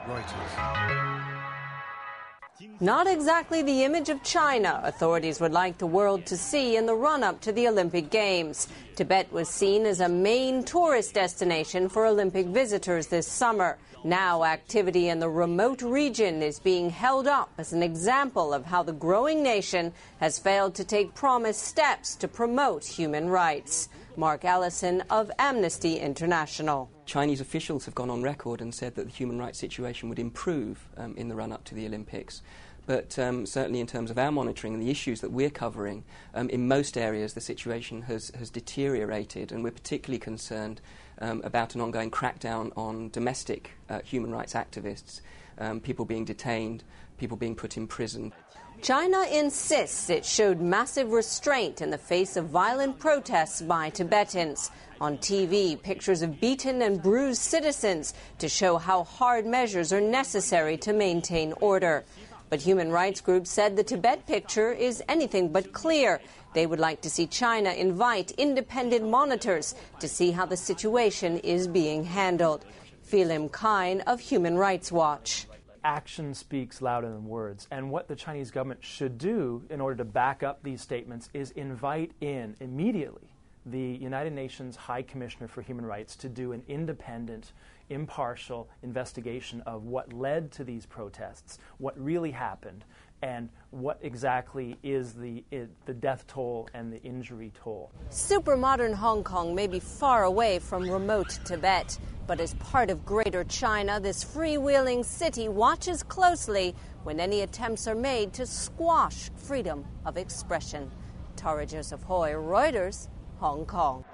Reuters. Not exactly the image of China authorities would like the world to see in the run-up to the Olympic Games. Tibet was seen as a main tourist destination for Olympic visitors this summer. Now activity in the remote region is being held up as an example of how the growing nation has failed to take promised steps to promote human rights. Mark Ellison of Amnesty International. Chinese officials have gone on record and said that the human rights situation would improve in the run-up to the Olympics. But certainly in terms of our monitoring and the issues that we're covering, in most areas the situation has deteriorated, and we're particularly concerned about an ongoing crackdown on domestic human rights activists, people being detained, people being put in prison. China insists it showed massive restraint in the face of violent protests by Tibetans. On TV, pictures of beaten and bruised citizens to show how hard measures are necessary to maintain order. But human rights groups said the Tibet picture is anything but clear. They would like to see China invite independent monitors to see how the situation is being handled. Phelim Kine of Human Rights Watch. Action speaks louder than words, and what the Chinese government should do in order to back up these statements is invite in immediately the United Nations High Commissioner for Human Rights to do an independent, impartial investigation of what led to these protests, what really happened, and what exactly is the death toll and the injury toll. Supermodern Hong Kong may be far away from remote Tibet, but as part of Greater China, this freewheeling city watches closely when any attempts are made to squash freedom of expression. Tara Joseph Hoy, Reuters, Hong Kong.